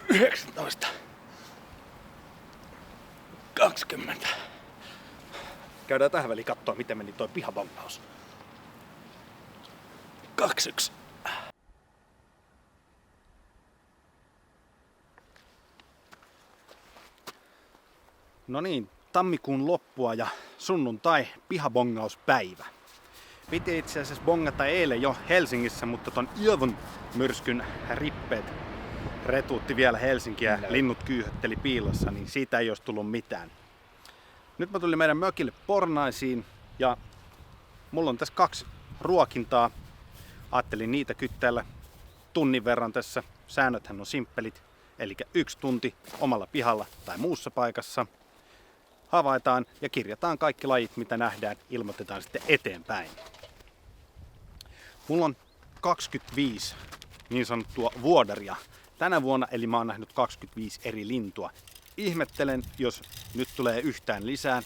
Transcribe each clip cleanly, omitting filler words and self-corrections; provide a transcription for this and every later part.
19. 20. Käydään tähän väliin katsoa, miten meni toi pihabongaus. 21. No niin, tammikuun loppua ja sunnuntai pihabongauspäivä. Piti itse asiassa bongata eilen jo Helsingissä, mutta ton Ilvon myrskyn rippeet retuutti vielä Helsinkiä ja linnut kyyhötteli piilossa, niin siitä ei olisi tullut mitään. Nyt mä tulin meidän mökille Pornaisiin ja mulla on tässä 2 ruokintaa. Ajattelin niitä kyttäillä tunnin verran tässä. Säännöthän on simppelit, eli 1 tunti omalla pihalla tai muussa paikassa. Havaitaan ja kirjataan kaikki lajit, mitä nähdään, ilmoitetaan sitten eteenpäin. Mulla on 25 niin sanottua vuodaria tänä vuonna, eli mä oon nähnyt 25 eri lintua. Ihmettelen, jos nyt tulee yhtään lisää.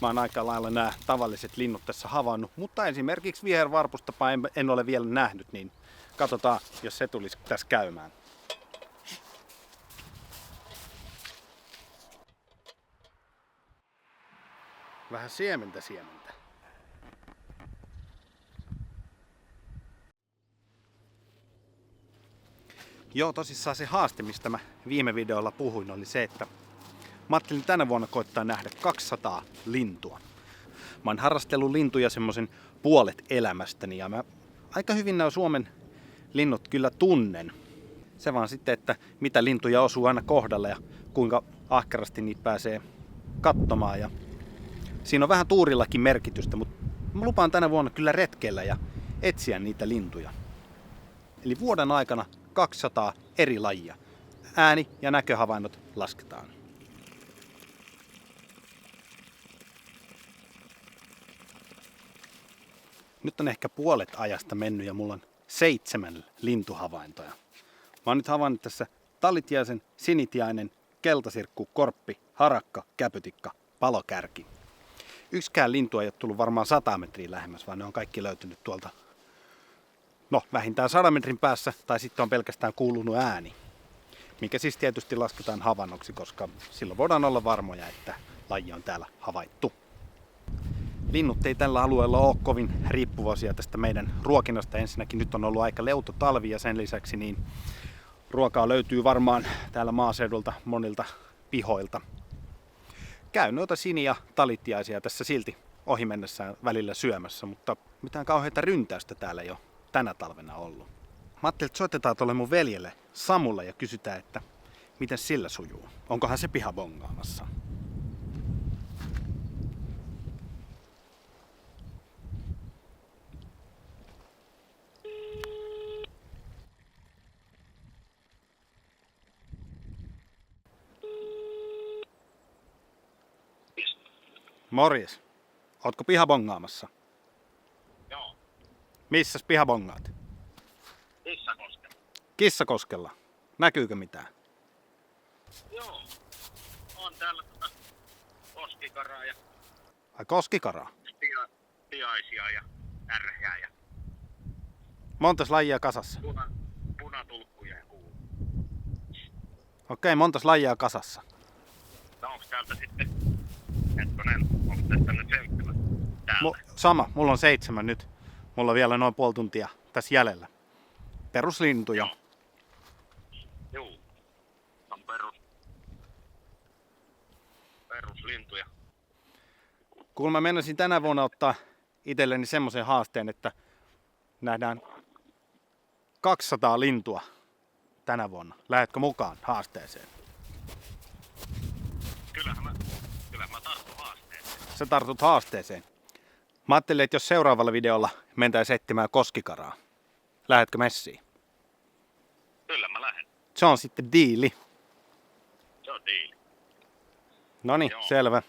Mä oon aika lailla nämä tavalliset linnut tässä havainnut, mutta esimerkiksi vihervarpustapa en ole vielä nähnyt, niin katsotaan, jos se tulisi tässä käymään. Vähän siementä. Joo, tosissaan se haaste, mistä mä viime videolla puhuin, oli se, että mä ajattelin tänä vuonna koittaa nähdä 200 lintua. Mä oon harrastellut lintuja semmoisen puolet elämästäni ja mä aika hyvin nämä Suomen linnut kyllä tunnen. Se vaan sitten, että mitä lintuja osuu aina kohdalle ja kuinka ahkerasti niitä pääsee katsomaan. Ja siinä on vähän tuurillakin merkitystä, mutta mä lupaan tänä vuonna kyllä retkeillä ja etsiä niitä lintuja. Eli vuoden aikana 200 eri lajia. Ääni- ja näköhavainnot lasketaan. Nyt on ehkä puolet ajasta mennyt ja mulla on 7 lintuhavaintoja. Mä oon nyt havainnut tässä talitiaisen, sinitiainen, keltasirkku, korppi, harakka, käpytikka, palokärki. Yksikään lintu ei ole tullut varmaan 100 metriä lähemmäs, vaan ne on kaikki löytynyt tuolta vähintään 100 metrin päässä, tai sitten on pelkästään kuulunut ääni. Mikä siis tietysti lasketaan havainnoksi, koska silloin voidaan olla varmoja, että laji on täällä havaittu. Linnut ei tällä alueella ole kovin riippuvaisia tästä meidän ruokinnasta. Ensinnäkin nyt on ollut aika leuto talvi ja sen lisäksi niin ruokaa löytyy varmaan täällä maaseudulta monilta pihoilta. Käy noita sini- ja talitiaisia tässä silti ohi mennessään välillä syömässä, mutta mitään kauheita ryntäystä täällä ei ole tänä talvena ollut. Mä ajattelin, että soitetaan tuolle mun veljelle Samulle ja kysytään, että miten sillä sujuu. Onkohan se pihabongaamassa? Morjes. Ootko pihabongaamassa? Joo, Missäs pihabongaat? Kissakoskella. Kissakoskella. Näkyykö mitään? Joo, on täällä koskikaraa ja Ai koskikaraa? piaisia ja ärhää ja Montas lajia kasassa? punatulkkuja ja kuuluu. Okei, montas lajia kasassa? No onks täältä sitten, hetkonen, onks tästä nyt 7 täällä? Sama, mulla on 7 nyt. Mulla on vielä noin puoli tuntia tässä jäljellä. Peruslintuja. Joo, on peruslintuja. Kun mä menisin tänä vuonna ottaa itselleni semmoisen haasteen, että nähdään 200 lintua tänä vuonna. Lähetkö mukaan haasteeseen? Kyllä mä tartun haasteeseen. Sä tartut haasteeseen. Mä ajattelin, että jos seuraavalla videolla mentäisiin etsimään koskikaraa. Lähetkö messiin? Kyllä mä lähden. Se on sitten diili. Se on diili. Noniin, Joo. selvä.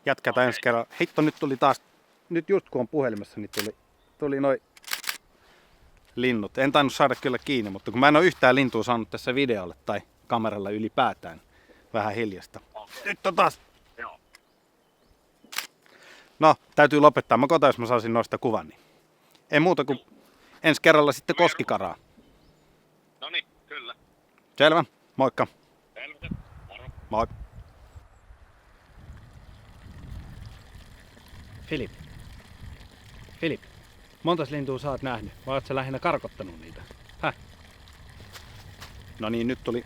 Jatketaan Okei. ensi kerralla. Hitto, nyt tuli taas, nyt just kun on puhelimessa, niin tuli noi linnut. En tainnut saada kyllä kiinni, mutta kun mä en ole yhtään lintua saanut tässä videolle tai kameralla ylipäätään, vähän hiljasta. Okei. Nyt on taas. Joo. No, täytyy lopettaa. Mä kotaan, jos mä saisin noista kuvan. Niin. Ei muuta kuin ensi kerralla sitten koskikaraa. Noniin, kyllä. Selvä. Moikka. Selvä. Moro. Moi. Filip, montas lintua sä oot nähnyt? Vai oot sä lähinnä karkottanut niitä? Häh? No niin, nyt tuli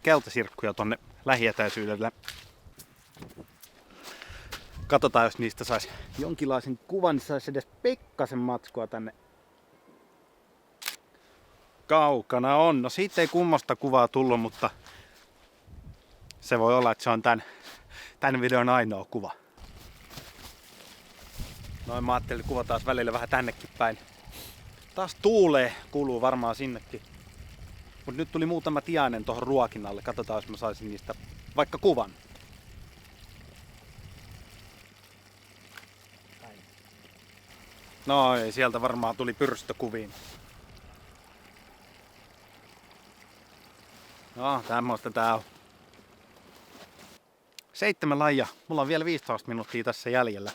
keltasirkkuja tonne lähietäisyydelle. Katsotaan, jos niistä sais jonkinlaisen kuvan, niin sais edes pikkasen matskua tänne. Kaukana on. No siitä ei kummosta kuvaa tullut, mutta se voi olla, että se on tän videon ainoa kuva. Noin mä ajattelin, että kuvataan välillä vähän tännekin päin. Taas tuulee, kuuluu varmaan sinnekin. Mut nyt tuli muutama tiainen tohon ruokinnalle. Katsotaan, jos mä saisin niistä vaikka kuvan. No ei, sieltä varmaan tuli pyrstökuviin. No, tämmöistä tää on. 7 lajia. Mulla on vielä 15 minuuttia tässä jäljellä.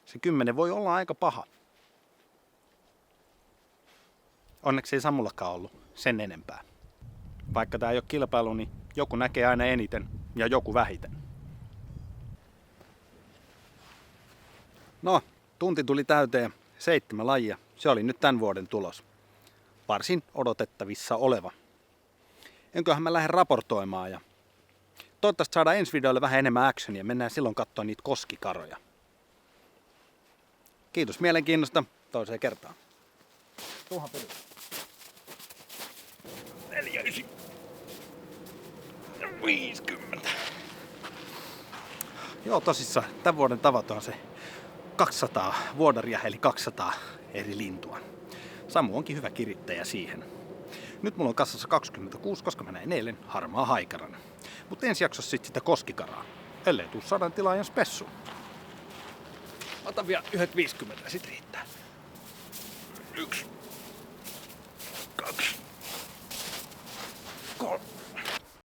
Se 10 voi olla aika paha. Onneksi ei Samullakaan ollut sen enempää. Vaikka tää ei ole kilpailu, niin joku näkee aina eniten ja joku vähiten. No, tunti tuli täyteen, 7 lajia. Se oli nyt tämän vuoden tulos. Varsin odotettavissa oleva. Enköhän mä lähden raportoimaan ja toivottavasti saadaan ensi videolle vähän enemmän actionia. Mennään silloin katsoa niitä koskikaroja. Kiitos mielenkiinnosta. Toiseen kertaan. Tuohan peli. 50. Joo, tosissaan. Tämän vuoden tavoite on se 200 vuodaria, eli 200 eri lintua. Samu onkin hyvä kirittäjä siihen. Nyt mulla on kassassa 26, koska mä näin eilen harmaa haikaran. Mutta ensi jaksossa sit sitä koskikaraa. Ellei tuu 100 tilaajan spessu. Otan vielä yhdet 50, sit riittää. 1.